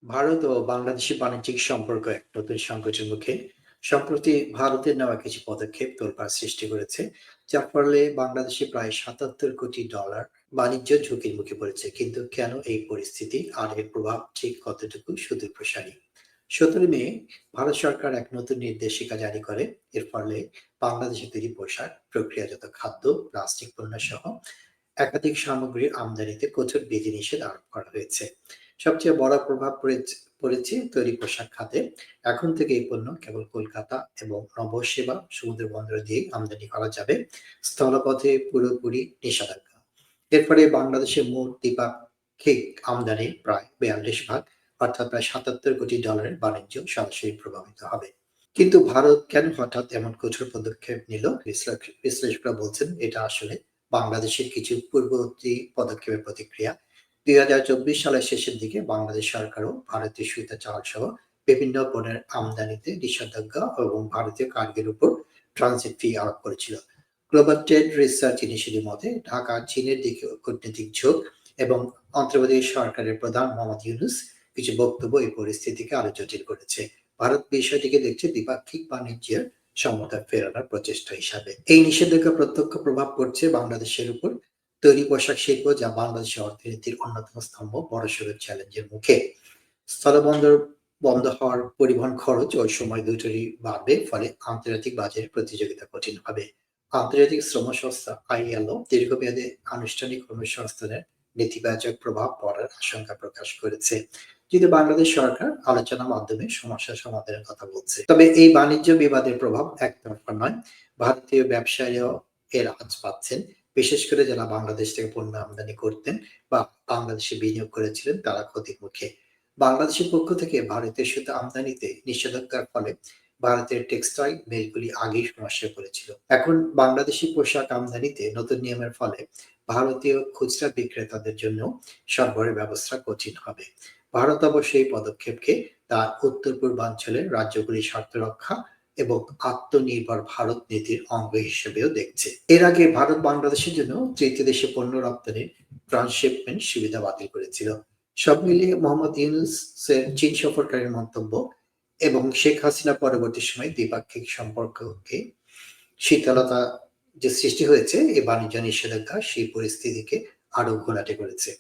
ভারত ও বাংলাদেশের বাণিজ্যিক সম্পর্ক এক নতুন সংকটের মুখে। সম্প্রতি ভারতের নেওয়া কিছু পদক্ষেপ তোলপাড় সৃষ্টি করেছে, যার ফলে বাংলাদেশে প্রায় ৭৭ কোটি ডলার বাণিজ্য ঝুঁকির মুখে পড়েছে। কিন্তু কেন এই পরিস্থিতি আর এর প্রভাব ঠিক কতটুকু সুদূরপ্রসারী? ১৭ মে ভারত সরকার এক নতুন নির্দেশিকা জারি করে। এর ফলে বাংলাদেশে তৈরি পোশাক, প্রক্রিয়াজাত খাদ্য, প্লাস্টিক পণ্য সহ একাধিক সামগ্রীর আমদানিতে কঠোর বিধিনিষেধ আরোপ করা হয়েছে। সবচেয়ে বড় প্রভাব পড়েছে তৈরি পোশাক খাতে। এখন থেকে এই পণ্য কেবল কলকাতা এবং নভোসেবা সমুদ্র বন্দর দিয়ে আমদানি করা যাবে। স্থলপথে পুরোপুরি নিষেধাজ্ঞা। এর ফলে বাংলাদেশের মোট দ্বিপাক্ষিক আমদানির প্রায় ৪২% অর্থাৎ প্রায় ৭৭ কোটি ডলারের বাণিজ্য সরাসরি প্রভাবিত হবে। কিন্তু ভারত কেন হঠাৎ এমন কঠোর পদক্ষেপ নিল? বিশ্লেষকরা বলছেন এটা আসলে বাংলাদেশের কিছু পূর্ববর্তী পদক্ষেপের প্রতিক্রিয়া। ২০২৪ সালের শেষের দিকে বাংলাদেশ সরকারও ভারতীয় সূতা চাল সহ বিভিন্ন পণ্যের আমদানিতে নিষেধাজ্ঞা এবং ভারতীয় কার্গের উপর ট্রানজিট ফি আরোপ করেছিল। গ্লোবাল ট্রেড রিসার্চ ইনিশিয়েটিভ মতে ঢাকা চীনের দিকে কূটনৈতিক ঝোঁক এবং অন্তর্বর্তী সরকারের প্রধান মোহাম্মদ ইউনূস কিছু বক্তব্য এই পরিস্থিতিকে আরো জটিল করেছে। ভারত বিষয়টিকে দেখছে দ্বিপাক্ষিক বাণিজ্যের সমতা ফেরানোর প্রচেষ্টা হিসাবে। এই নিষেধাজ্ঞা প্রত্যক্ষ প্রভাব পড়ছে বাংলাদেশের উপর। তৈরি পোশাক শিল্প, যা বাংলাদেশের অর্থনীতির অন্যতম স্তম্ভ, বড়সড় চ্যালেঞ্জের মুখে। স্থলবন্দর বন্ধ হওয়ার পরিবহন খরচ ও সময় দুটোরই বাড়বে, ফলে আন্তর্জাতিক বাজারে প্রতিযোগিতা কঠিন হবে। আন্তর্জাতিক শ্রম সংস্থা আইএলও দীর্ঘমেয়াদে আনুষ্ঠানিক কর্মসংস্থানের নেতিবাচক প্রভাব পড়ার আশঙ্কা প্রকাশ করেছে। কিন্তু বাংলাদেশ সরকার আলোচনার মাধ্যমে সমস্যা সমাধানের কথা বলছে। তবে এই বাণিজ্য বিবাদের প্রভাব একতরফা নয়। ভারতীয় ব্যবসায়ীরাও এর আঁচ পাচ্ছেন। বিশেষ করে যারা বাংলাদেশ থেকে পণ্য আমদানি করতেন বা বাংলাদেশে বিনিয়োগ করেছিলেন, তারা ক্ষতির মুখে। বাংলাদেশের পক্ষ থেকে ভারতীয় সুতা আমদানিতে নিষেধাজ্ঞার ফলে ভারতের টেক্সটাইল মিলগুলি আগেই সমস্যায় পড়েছিল। এখন বাংলাদেশি পোশাক আমদানিতে নতুন নিয়মের ফলে ভারতীয় খুচরা বিক্রেতাদের জন্য সরবরাহের ব্যবস্থা কঠিন হবে। ভারত অবশ্য এই পদক্ষেপকে তার উত্তর পূর্বাঞ্চলের রাজ্যগুলির স্বার্থ রক্ষা এবং আত্মনির্ভর ভারত নীতির অঙ্গ হিসেবেও দেখছে। এর আগে ভারত বাংলাদেশের জন্য তৃতীয় দেশে পণ্য রপ্তানির ট্রান্সশিপমেন্ট সুবিধা বাতিল করেছিল। সব মিলিয়ে মোহাম্মদ ইউনূসের চীন সফরকারীর মন্তব্য এবং শেখ হাসিনা পরবর্তী সময়ে দ্বিপাক্ষিক সম্পর্ককে শীতলতা যে সৃষ্টি হয়েছে, এই বাণিজ্য নিষেধাজ্ঞা সেই পরিস্থিতিকে আরো ঘোলাটে করেছে।